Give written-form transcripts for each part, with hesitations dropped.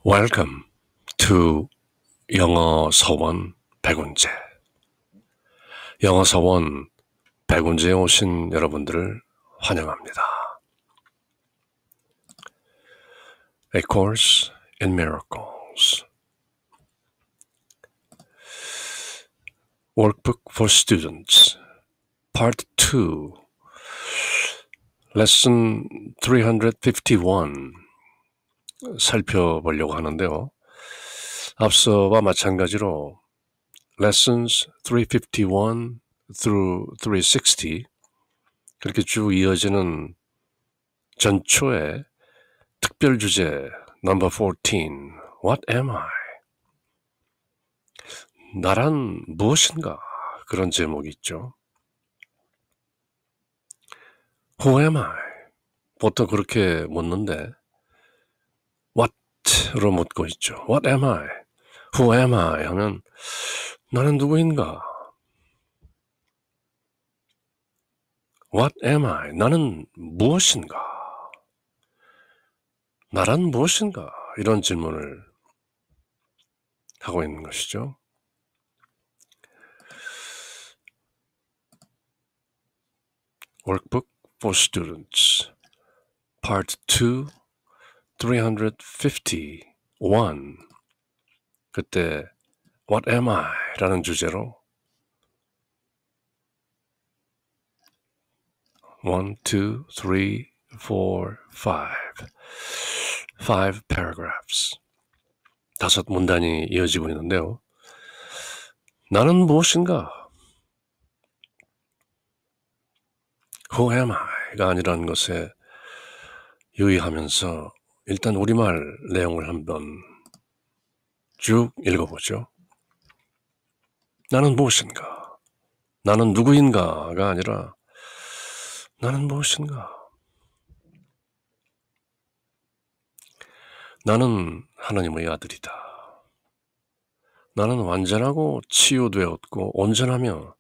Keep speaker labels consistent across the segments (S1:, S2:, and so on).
S1: Welcome to 영어 서원 백운재. 영어 서원 백운재에 오신 여러분들을 환영합니다. A Course in Miracles. Workbook for Students. Part 2. Lesson 351. 살펴보려고 하는데요. 앞서와 마찬가지로 Lessons 351 through 360 그렇게 쭉 이어지는 전초의 특별 주제 number 14 What am I? 나란 무엇인가? 그런 제목이 있죠. Who am I? 보통 그렇게 묻는데 What로 묻고 있죠. What am I? Who am I? 하면 나는 누구인가? What am I? 나는 무엇인가? 나란 무엇인가? 이런 질문을 하고 있는 것이죠. Workbook for Students Part 2 351 그때 What am I? 라는 주제로 1, 2, 3, 4, 5 paragraphs 5 문단이 이어지고 있는데요. 나는 무엇인가? Who am I?가 아니라는 것에 유의하면서 일단 우리말 내용을 한번 쭉 읽어보죠. 나는 무엇인가? 나는 누구인가가 아니라 나는 무엇인가? 나는 하나님의 아들이다. 나는 완전하고 치유되었고 온전하며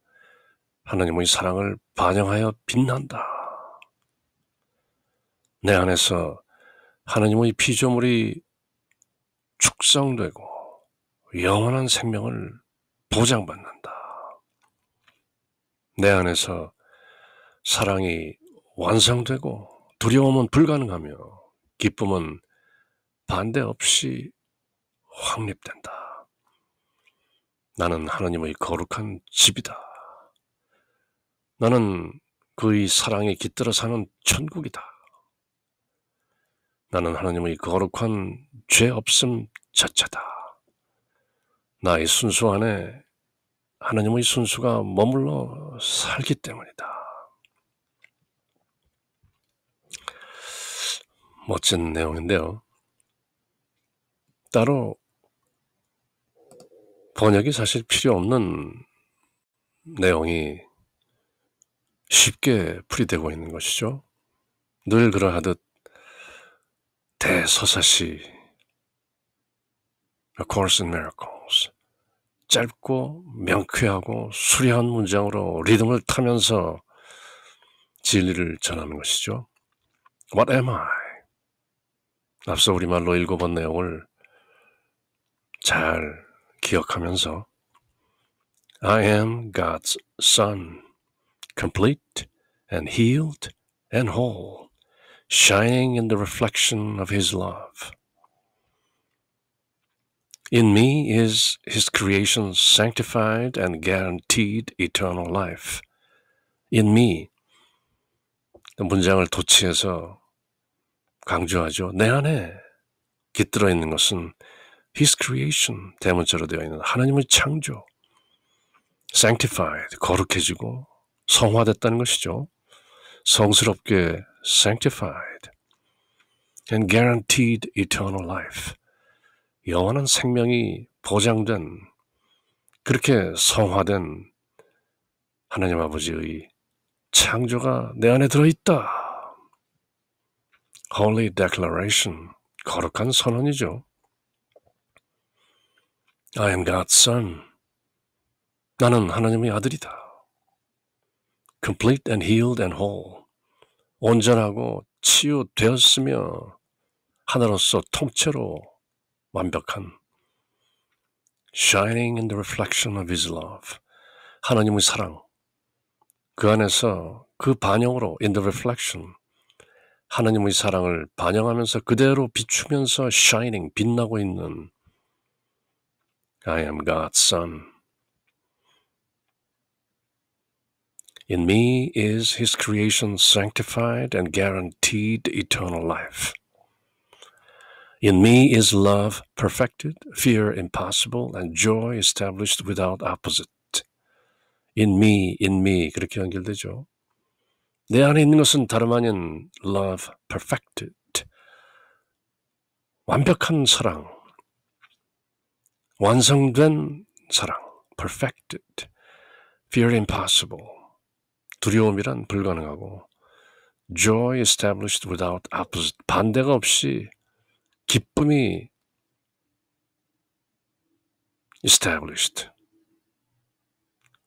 S1: 하나님의 사랑을 반영하여 빛난다. 내 안에서 하나님의 피조물이 축성되고 영원한 생명을 보장받는다. 내 안에서 사랑이 완성되고 두려움은 불가능하며 기쁨은 반대 없이 확립된다. 나는 하나님의 거룩한 집이다. 나는 그의 사랑에 깃들어 사는 천국이다. 나는 하나님의 거룩한 죄 없음 자체다. 나의 순수 안에 하나님의 순수가 머물러 살기 때문이다. 멋진 내용인데요. 따로 번역이 사실 필요 없는 내용이 쉽게 풀이되고 있는 것이죠. 늘 그러하듯 대서사시 A Course in Miracles 짧고 명쾌하고 수려한 문장으로 리듬을 타면서 진리를 전하는 것이죠. What am I? 앞서 우리말로 읽어본 내용을 잘 기억하면서 I am God's Son, complete and healed and whole, shining in the reflection of His love. In me is His creation sanctified and guaranteed eternal life. In me, 문장을 도치해서 강조하죠. 내 안에 깃들어 있는 것은 His creation, 대문자로 되어 있는 하나님의 창조, sanctified, 거룩해지고 성화됐다는 것이죠. 성스럽게 sanctified and guaranteed eternal life, 영원한 생명이 보장된, 그렇게 성화된 하나님 아버지의 창조가 내 안에 들어있다. Holy declaration, 거룩한 선언이죠. I am God's Son. 나는 하나님의 아들이다. Complete and healed and whole. 온전하고 치유되었으며 하나로서 통째로 완벽한 shining in the reflection of His love. 하나님의 사랑. 그 안에서 그 반영으로 in the reflection 하나님의 사랑을 반영하면서 그대로 비추면서 shining, 빛나고 있는 I am God's Son. In me is His creation sanctified and guaranteed eternal life. In me is love perfected, fear impossible, and joy established without opposite. In me 그렇게 연결되죠. 내 안에 있는 것은 다름 아닌 love perfected, 완벽한 사랑, 완성된 사랑, perfected, fear impossible, 두려움이란 불가능하고, joy established without opposite, 반대가 없이 기쁨이 established,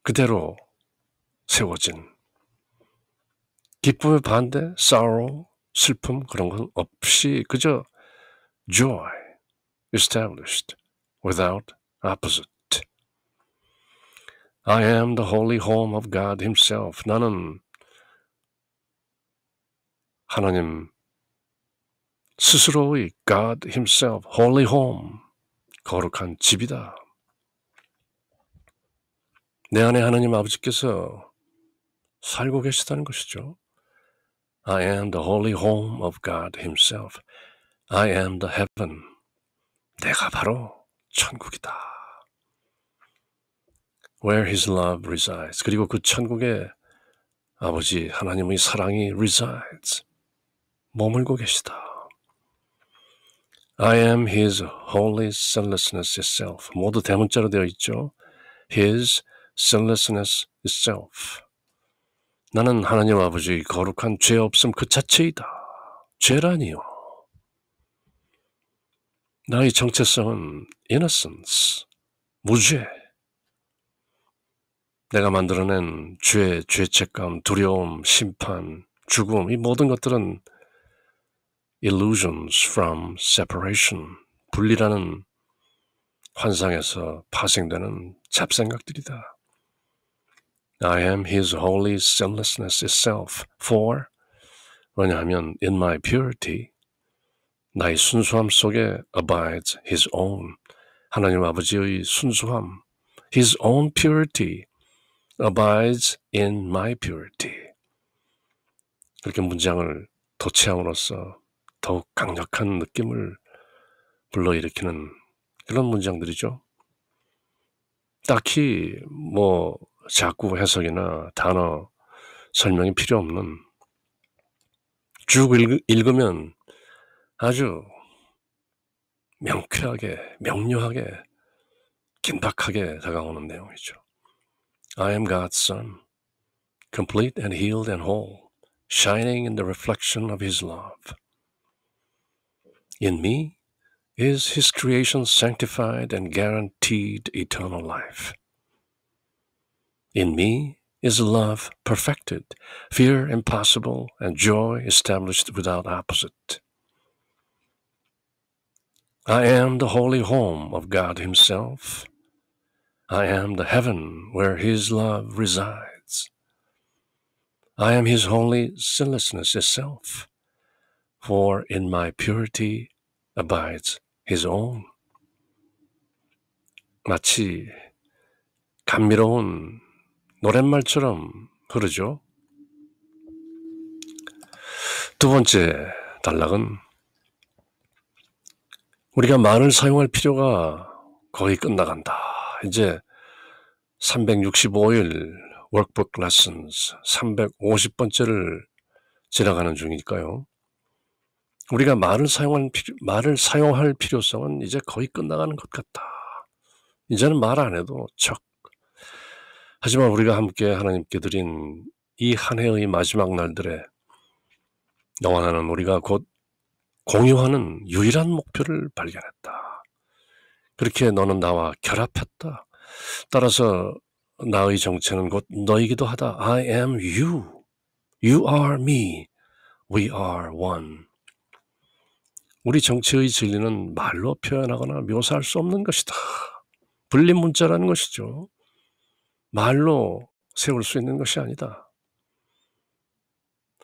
S1: 그대로 세워진, 기쁨의 반대, sorrow, 슬픔 그런 건 없이 그저 joy established without opposite. I am the holy home of God Himself. 나는 하나님 스스로의 God Himself, holy home, 거룩한 집이다. 내 안에 하나님 아버지께서 살고 계시다는 것이죠. I am the holy home of God Himself. I am the heaven. 내가 바로 천국이다. Where His love resides. 그리고 그 천국에 아버지 하나님의 사랑이 resides. 머물고 계시다. I am His holy sinlessness itself. 모두 대문자로 되어 있죠. His sinlessness itself. 나는 하나님 아버지의 거룩한 죄 없음 그 자체이다. 죄라니요. 나의 정체성은 innocence, 무죄. 내가 만들어낸 죄, 죄책감, 두려움, 심판, 죽음, 이 모든 것들은 illusions from separation, 분리라는 환상에서 파생되는 잡생각들이다. I am His holy sinlessness itself. For, 왜냐하면 in my purity, 나의 순수함 속에 abides His own, 하나님 아버지의 순수함, His own purity abides in my purity. 그렇게 문장을 도치함으로써 더욱 강력한 느낌을 불러일으키는 그런 문장들이죠. 딱히 자꾸 해석이나 단어 설명이 필요 없는 쭉 읽으면 아주 명쾌하게, 명료하게, 긴박하게 다가오는 내용이죠. I am God's Son, complete and healed and whole, shining in the reflection of His love. In me is His creation sanctified and guaranteed eternal life. In me is love perfected, fear impossible, and joy established without opposite. I am the holy home of God Himself. I am the heaven where His love resides. I am His holy sinlessness itself, for in my purity abides His own. 마치 감미로운 노랫말처럼 흐르죠. 두 번째 단락은 우리가 말을 사용할 필요가 거의 끝나간다. 이제 365일 workbook lessons 350번째를 지나가는 중이니까요. 우리가 말을 사용할 필요성은 이제 거의 끝나가는 것 같다. 이제는 말 안 해도 척. 하지만 우리가 함께 하나님께 드린 이 한 해의 마지막 날들에 너와 나는 우리가 곧 공유하는 유일한 목표를 발견했다. 그렇게 너는 나와 결합했다. 따라서 나의 정체는 곧 너이기도 하다. I am you. You are me. We are one. 우리 정치의 진리는 말로 표현하거나 묘사할 수 없는 것이다. 불린 문자라는 것이죠. 말로 세울 수 있는 것이 아니다.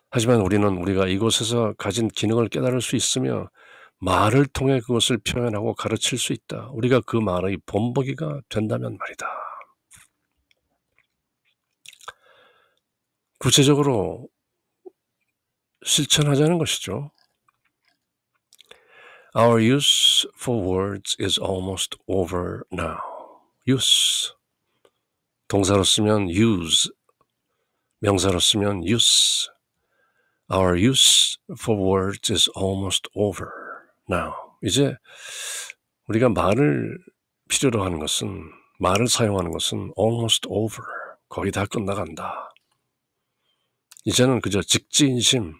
S1: 하지만 우리는 우리가 이곳에서 가진 기능을 깨달을 수 있으며 말을 통해 그것을 표현하고 가르칠 수 있다. 우리가 그 말의 본보기가 된다면 말이다. 구체적으로 실천하자는 것이죠. Our use for words is almost over now. use. 동사로 쓰면 use. 명사로 쓰면 use. Our use for words is almost over now. 이제 우리가 말을 필요로 하는 것은, 말을 사용하는 것은 almost over. 거의 다 끝나간다. 이제는 그저 직지인심,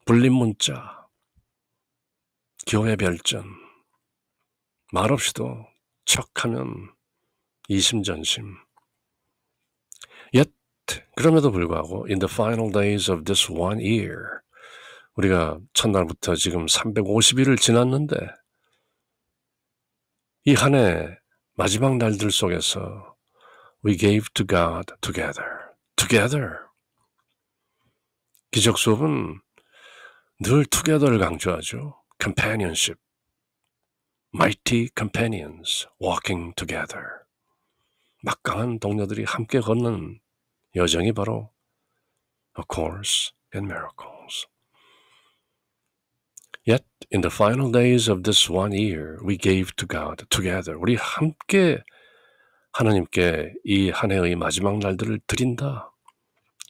S1: 불린 문자, 교회 별전, 말 없이도 척하면 이심전심. Yet, 그럼에도 불구하고 in the final days of this one year, 우리가 첫날부터 지금 350일을 지났는데 이 한 해 마지막 날들 속에서 we gave to God together. together. 기적 수업은 늘 together를 강조하죠. companionship. mighty companions walking together. 막강한 동료들이 함께 걷는 여정이 바로 A Course in Miracles. Yet, in the final days of this one year, we gave to God together. 우리 함께 하나님께 이 한 해의 마지막 날들을 드린다.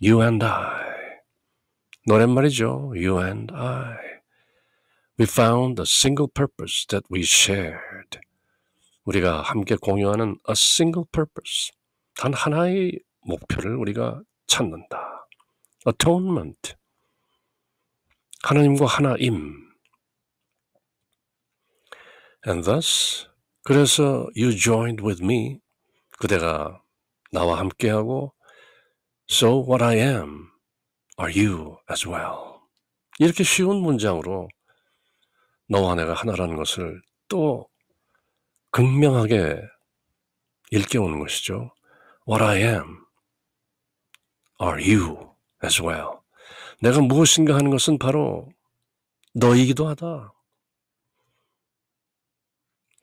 S1: You and I. 노랫말이죠. You and I. We found a single purpose that we shared. 우리가 함께 공유하는 a single purpose. 단 하나의 목표를 우리가 찾는다. Atonement. 하나님과 하나임. And thus, 그래서 you joined with me. 그대가 나와 함께하고 So what I am, are you as well. 이렇게 쉬운 문장으로 너와 내가 하나라는 것을 또 극명하게 일깨우는 것이죠. What I am, are you as well. 내가 무엇인가 하는 것은 바로 너이기도 하다.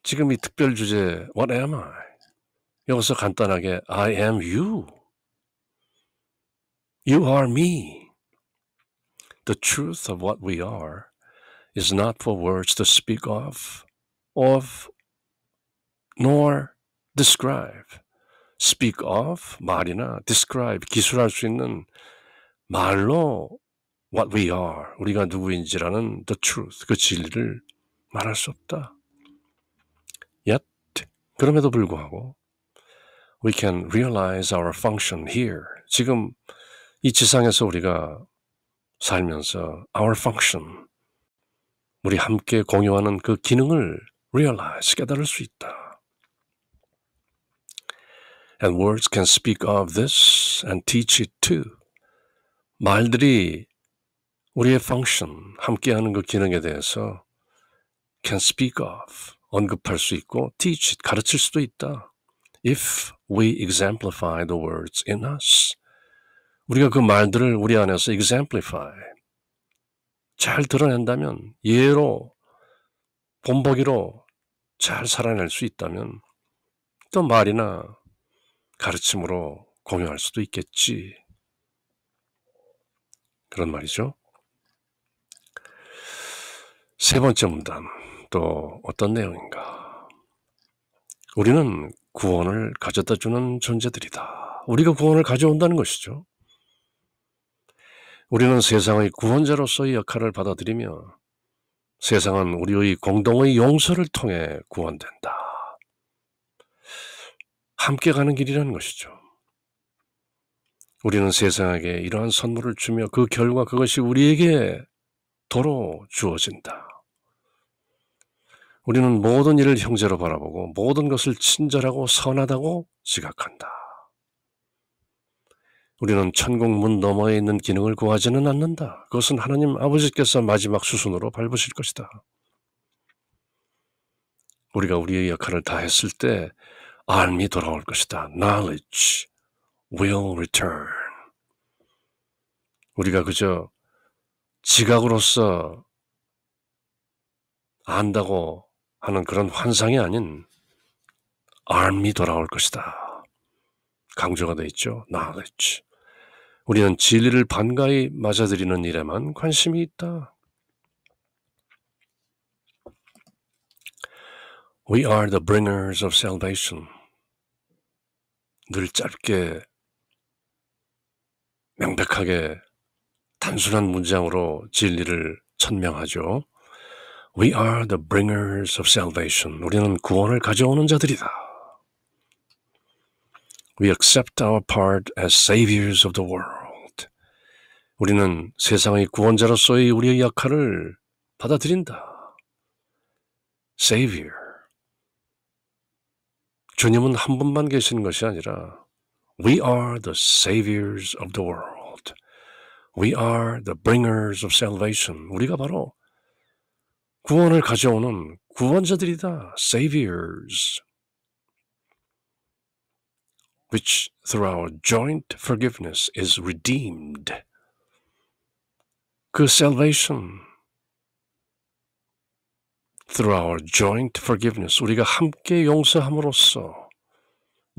S1: 지금 이 특별 주제 What am I? 여기서 간단하게 I am you. You are me. The truth of what we are is not for words to speak of, nor describe. Speak of, 말이나 describe, 기술할 수 있는 말로 what we are, 우리가 누구인지라는 the truth, 그 진리를 말할 수 없다. Yet, 그럼에도 불구하고 we can realize our function here. 지금 이 지상에서 우리가 살면서 our function, 우리 함께 공유하는 그 기능을 realize, 깨달을 수 있다. And words can speak of this and teach it too. 말들이 우리의 function, 함께하는 그 기능에 대해서 can speak of, 언급할 수 있고 teach it, 가르칠 수도 있다. If we exemplify the words in us. 우리가 그 말들을 우리 안에서 exemplify, 잘 드러낸다면, 예로, 본보기로 잘 살아낼 수 있다면 또 말이나 가르침으로 공유할 수도 있겠지. 그런 말이죠. 세 번째 문단, 또 어떤 내용인가? 우리는 구원을 가져다주는 존재들이다. 우리가 구원을 가져온다는 것이죠. 우리는 세상의 구원자로서의 역할을 받아들이며 세상은 우리의 공동의 용서를 통해 구원된다. 함께 가는 길이라는 것이죠. 우리는 세상에게 이러한 선물을 주며 그 결과 그것이 우리에게 도로 주어진다. 우리는 모든 일을 형제로 바라보고 모든 것을 친절하고 선하다고 지각한다. 우리는 천국 문 너머에 있는 기능을 구하지는 않는다. 그것은 하나님 아버지께서 마지막 수순으로 밟으실 것이다. 우리가 우리의 역할을 다 했을 때 알미 돌아올 것이다. Knowledge will return. 우리가 그저 지각으로서 안다고 하는 그런 환상이 아닌 알미 돌아올 것이다. 강조가 되어 있죠. Knowledge. 우리는 진리를 반가이 맞아들이는 일에만 관심이 있다. We are the bringers of salvation. 늘 짧게 명백하게 단순한 문장으로 진리를 천명하죠. We are the bringers of salvation. 우리는 구원을 가져오는 자들이다. We accept our part as saviors of the world. 우리는 세상의 구원자로서의 우리의 역할을 받아들인다. Savior. 주님은 한 분만 계시는 것이 아니라 We are the saviors of the world. We are the bringers of salvation. 우리가 바로 구원을 가져오는 구원자들이다. Saviors. Which through our joint forgiveness is redeemed. 그 salvation, through our joint forgiveness, 우리가 함께 용서함으로써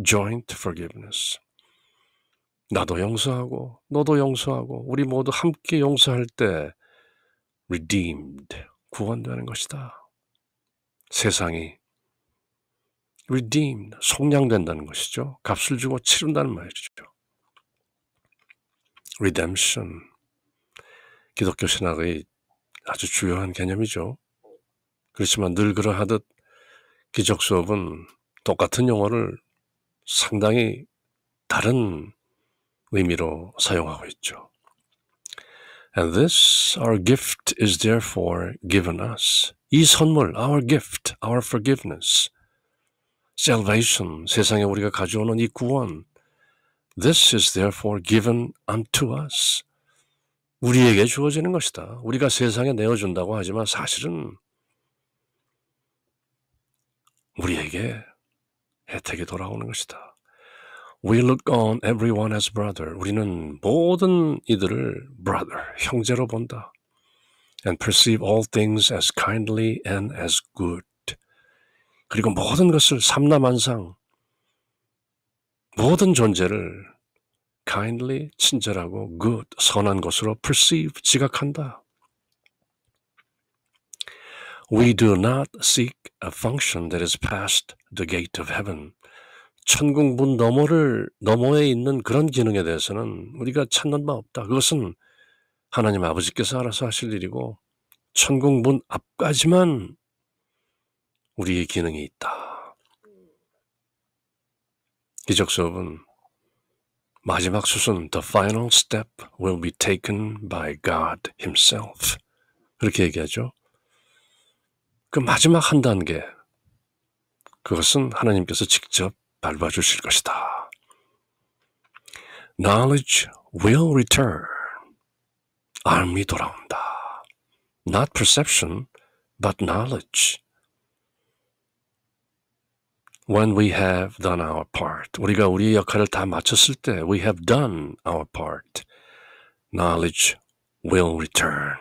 S1: joint forgiveness, 나도 용서하고 너도 용서하고 우리 모두 함께 용서할 때 redeemed, 구원되는 것이다. 세상이 redeemed, 속량된다는 것이죠. 값을 주고 치른다는 말이죠. redemption, 기독교 신학의 아주 주요한 개념이죠. 그렇지만 늘 그러하듯 기적 수업은 똑같은 용어를 상당히 다른 의미로 사용하고 있죠. And this, our gift, is therefore given us. 이 선물, our gift, our forgiveness, salvation, 세상에 우리가 가져오는 이 구원, this is therefore given unto us. 우리에게 주어지는 것이다. 우리가 세상에 내어준다고 하지만 사실은 우리에게 혜택이 돌아오는 것이다. We look on everyone as brother. 우리는 모든 이들을 brother, 형제로 본다. And perceive all things as kindly and as good. 그리고 모든 것을 삼라만상, 모든 존재를 kindly, 친절하고 good, 선한 것으로 perceive, 지각한다. We do not seek a function that is past the gate of heaven. 천국 문 너머에 있는 그런 기능에 대해서는 우리가 찾는 바 없다. 그것은 하나님 아버지께서 알아서 하실 일이고 천국 문 앞까지만 우리의 기능이 있다. 기적 수업은 마지막 수순, the final step will be taken by God himself. 그렇게 얘기하죠. 그 마지막 한 단계, 그것은 하나님께서 직접 밟아주실 것이다. Knowledge will return. 알미 돌아온다. Not perception, but knowledge. When we have done our part, 우리가 우리의 역할을 다 마쳤을 때, we have done our part. Knowledge will return.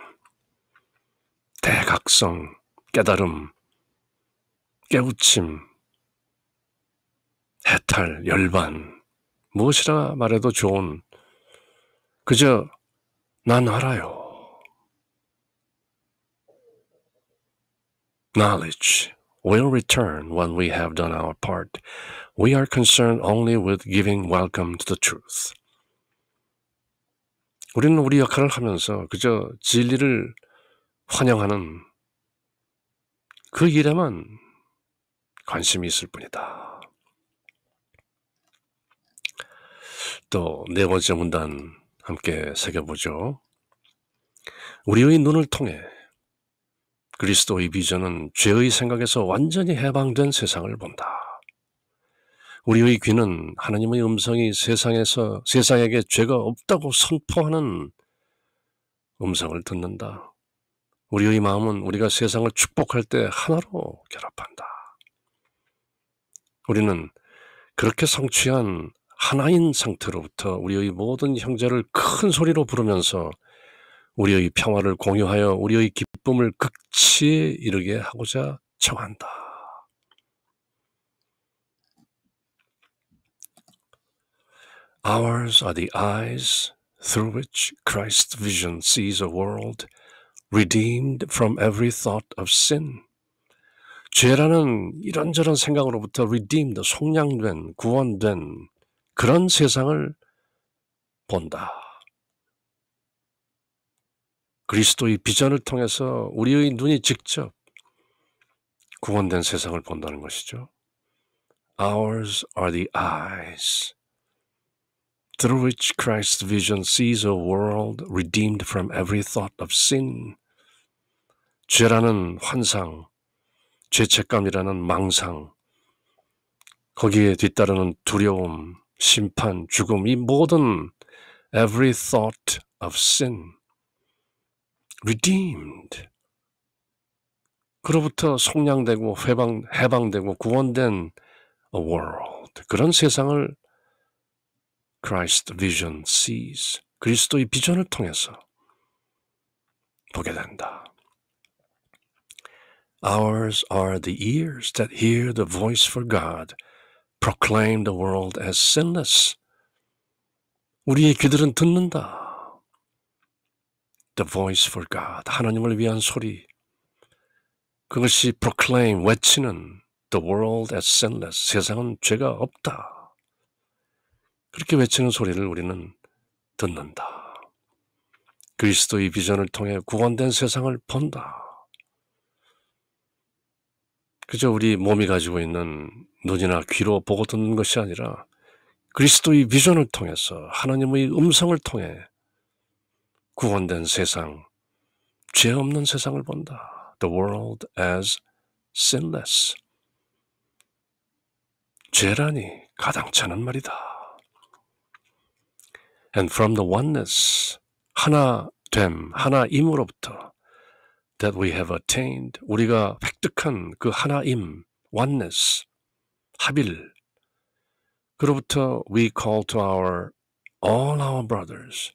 S1: 대각성, 깨달음, 깨우침, 해탈, 열반, 무엇이라 말해도 좋은, 그저 난 알아요. Knowledge will return when we have done our part. We are concerned only with giving welcome to the truth. 우리는 우리 역할을 하면서 그저 진리를 환영하는 그 일에만 관심이 있을 뿐이다. 또 네 번째 문단 함께 새겨보죠. 우리의 눈을 통해 그리스도의 비전은 죄의 생각에서 완전히 해방된 세상을 본다. 우리의 귀는 하나님의 음성이 세상에게 죄가 없다고 선포하는 음성을 듣는다. 우리의 마음은 우리가 세상을 축복할 때 하나로 결합한다. 우리는 그렇게 성취한 하나인 상태로부터 우리의 모든 형제를 큰 소리로 부르면서 우리의 평화를 공유하여 우리의 기쁨을 극치에 이르게 하고자 청한다. Ours are the eyes through which Christ's vision sees a world redeemed from every thought of sin. 죄라는 이런저런 생각으로부터 redeemed, 속량된, 구원된 그런 세상을 본다. 그리스도의 비전을 통해서 우리의 눈이 직접 구원된 세상을 본다는 것이죠. Ours are the eyes through which Christ's vision sees a world redeemed from every thought of sin. 죄라는 환상, 죄책감이라는 망상, 거기에 뒤따르는 두려움, 심판, 죽음, 이 모든 every thought of sin, redeemed, 그로부터 속량되고 해방되고 구원된 a world, 그런 세상을 Christ vision sees, 그리스도의 비전을 통해서 보게 된다. Ours are the ears that hear the voice for God, proclaim the world as sinless. 우리의 귀들은 듣는다. The voice for God, 하나님을 위한 소리. 그것이 proclaim, 외치는 the world as sinless, 세상은 죄가 없다. 그렇게 외치는 소리를 우리는 듣는다. 그리스도의 비전을 통해 구원된 세상을 본다. 그저 우리 몸이 가지고 있는 눈이나 귀로 보고 듣는 것이 아니라 그리스도의 비전을 통해서 하나님의 음성을 통해 구원된 세상, 죄 없는 세상을 본다. The world as sinless. 죄라니 가당찮은 말이다. And from the oneness, 하나됨, 하나임으로부터 that we have attained, 우리가 획득한 그 하나임, oneness, 합일, 그로부터 we call to all our brothers,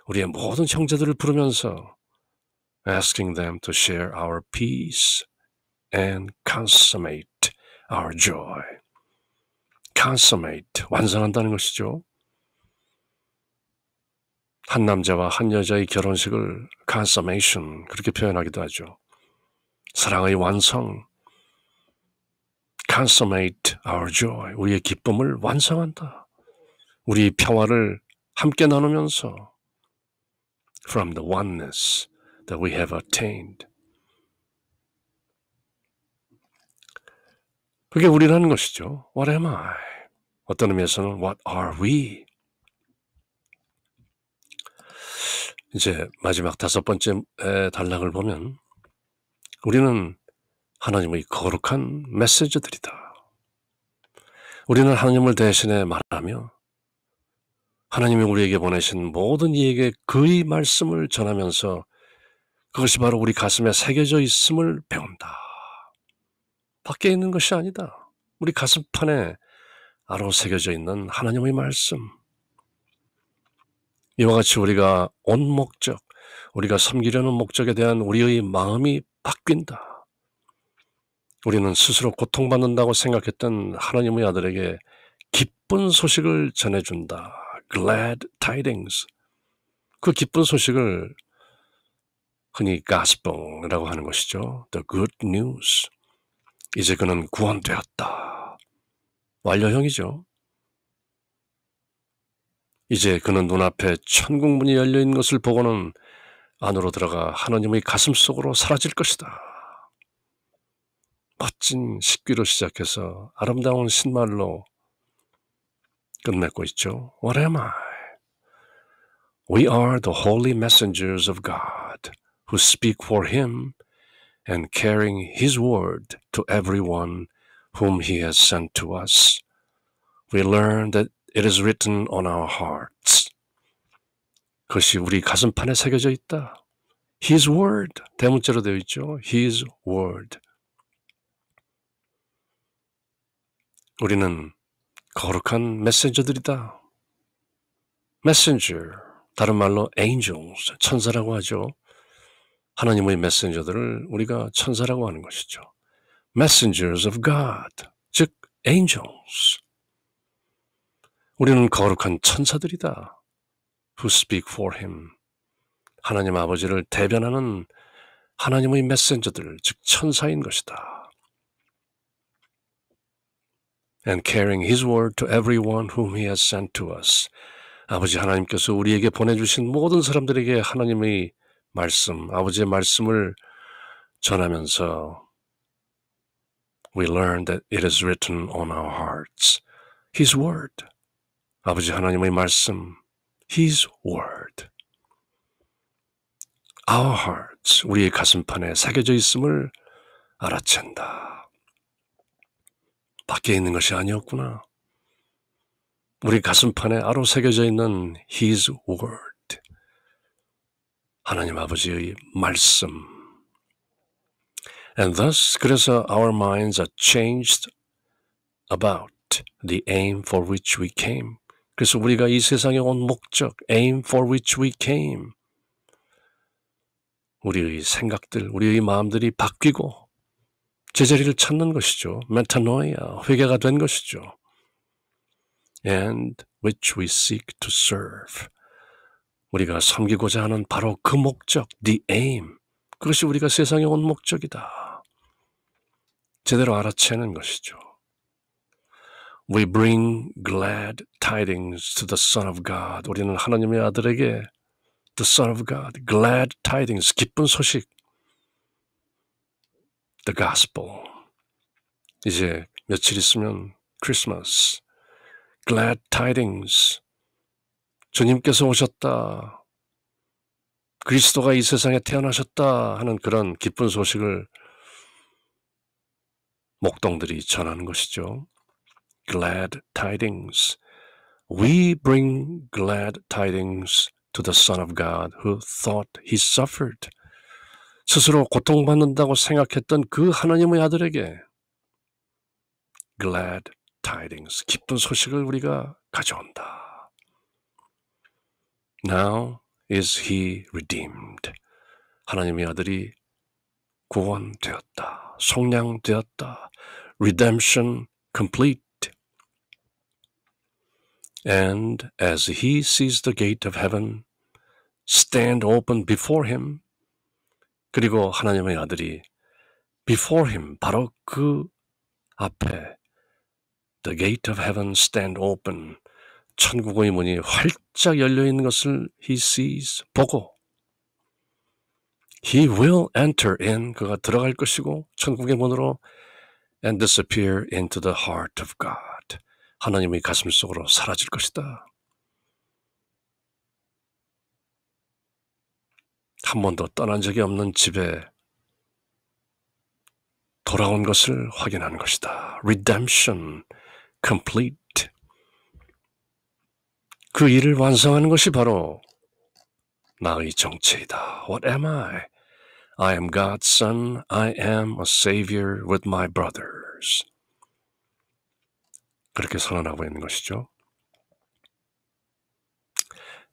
S1: 우리의 모든 형제들을 부르면서 asking them to share our peace and consummate our joy. consummate, 완성한다는 것이죠. 한 남자와 한 여자의 결혼식을 consummation, 그렇게 표현하기도 하죠. 사랑의 완성, consummate our joy, 우리의 기쁨을 완성한다. 우리의 평화를 함께 나누면서 from the oneness that we have attained. 그게 우리라는 것이죠. What am I? 어떤 의미에서는 what are we? 이제 마지막 5번째 단락을 보면 우리는 하나님의 거룩한 메시지들이다. 우리는 하나님을 대신해 말하며 하나님이 우리에게 보내신 모든 이에게 그의 말씀을 전하면서 그것이 바로 우리 가슴에 새겨져 있음을 배운다. 밖에 있는 것이 아니다. 우리 가슴판에 아로 새겨져 있는 하나님의 말씀. 이와 같이 우리가 온 목적, 우리가 섬기려는 목적에 대한 우리의 마음이 바뀐다. 우리는 스스로 고통받는다고 생각했던 하나님의 아들에게 기쁜 소식을 전해준다. Glad tidings. 그 기쁜 소식을 흔히 gospel이라고 하는 것이죠. The good news. 이제 그는 구원되었다. 완료형이죠. 이제 그는 눈앞에 천국문이 열려있는 것을 보고는 안으로 들어가 하나님의 가슴 속으로 사라질 것이다. 멋진 식귀로 시작해서 아름다운 신말로 끝맺고 있죠. What am I? We are the holy messengers of God who speak for Him and carrying His word to everyone whom He has sent to us. We learn that it is written on our hearts. 그것이 우리 가슴판에 새겨져 있다. His word, 대문자로 되어 있죠. His word. 우리는 거룩한 메신저들이다. Messenger, 다른 말로 angels, 천사라고 하죠. 하나님의 메신저들을 우리가 천사라고 하는 것이죠. Messengers of God, 즉 angels. 우리는 거룩한 천사들이다. Who speak for him. 하나님 아버지를 대변하는 하나님의 메신저들, 즉 천사인 것이다. And carrying his word to everyone whom he has sent to us. 아버지 하나님께서 우리에게 보내주신 모든 사람들에게 하나님의 말씀, 아버지의 말씀을 전하면서 We learn that it is written on our hearts. His word. 아버지 하나님의 말씀, His word. Our hearts, 우리의 가슴판에 새겨져 있음을 알아챈다. 밖에 있는 것이 아니었구나. 우리 가슴판에 아로 새겨져 있는 His word. 하나님 아버지의 말씀. And thus, 그래서 our minds are changed about the aim for which we came. 그래서 우리가 이 세상에 온 목적, aim for which we came. 우리의 생각들, 우리의 마음들이 바뀌고 제자리를 찾는 것이죠. 메타노이아, 회개가 된 것이죠. And which we seek to serve. 우리가 섬기고자 하는 바로 그 목적, the aim. 그것이 우리가 세상에 온 목적이다. 제대로 알아채는 것이죠. We bring glad tidings to the Son of God. 우리는 하나님의 아들에게 the Son of God, glad tidings, 기쁜 소식, the gospel. 이제 며칠 있으면 크리스마스, glad tidings. 주님께서 오셨다. 그리스도가 이 세상에 태어나셨다 하는 그런 기쁜 소식을 목동들이 전하는 것이죠. Glad tidings. We bring glad tidings to the Son of God who thought he suffered. 스스로 고통받는다고 생각했던 그 하나님의 아들에게 glad tidings, 기쁜 소식을 우리가 가져온다. Now is he redeemed. 하나님의 아들이 구원되었다. 속량되었다. Redemption complete. And as he sees the gate of heaven stand open before him, 그리고 하나님의 아들이 before him, 바로 그 앞에 the gate of heaven stand open, 천국의 문이 활짝 열려있는 것을 he sees, 보고 he will enter in, 그가 들어갈 것이고 천국의 문으로 and disappear into the heart of God. 하나님의 가슴 속으로 사라질 것이다. 한 번도 떠난 적이 없는 집에 돌아온 것을 확인하는 것이다. Redemption complete. 그 일을 완성하는 것이 바로 나의 정체이다. What am I? I am God's son. I am a savior with my brothers. 그렇게 선언하고 있는 것이죠.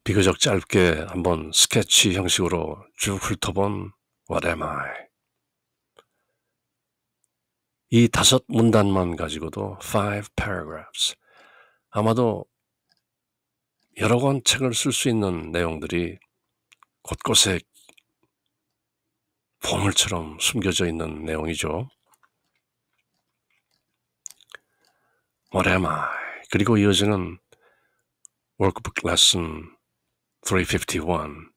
S1: 비교적 짧게 한번 스케치 형식으로 쭉 훑어본 What am I? 이 5 문단만 가지고도 5 paragraphs. 아마도 여러 권 책을 쓸 수 있는 내용들이 곳곳에 보물처럼 숨겨져 있는 내용이죠. What am I? 그리고 이어지는 Workbook Lesson 351.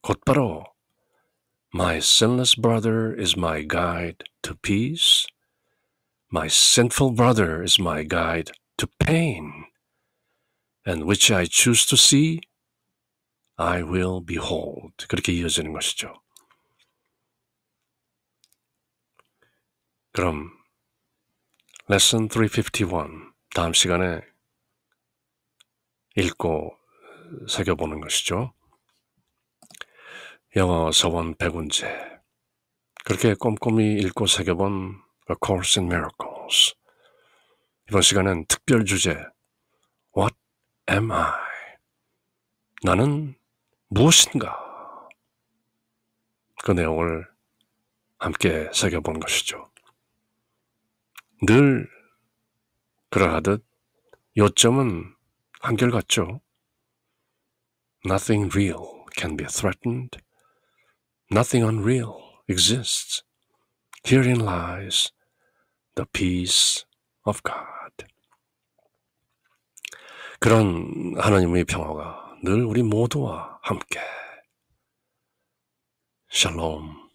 S1: 곧바로 My sinless brother is my guide to peace. My sinful brother is my guide to pain. And which I choose to see, I will behold. 그렇게 이어지는 것이죠. 그럼 Lesson 351 다음 시간에 읽고 새겨보는 것이죠. 영어 서원 백운제 그렇게 꼼꼼히 읽고 새겨본 A Course in Miracles 이번 시간은 특별 주제 What am I? 나는 무엇인가? 그 내용을 함께 새겨본 것이죠. 늘 그러하듯 요점은 한결같죠. Nothing real can be threatened. Nothing unreal exists. Herein lies the peace of God. 그런 하나님의 평화가 늘 우리 모두와 함께. 샬롬.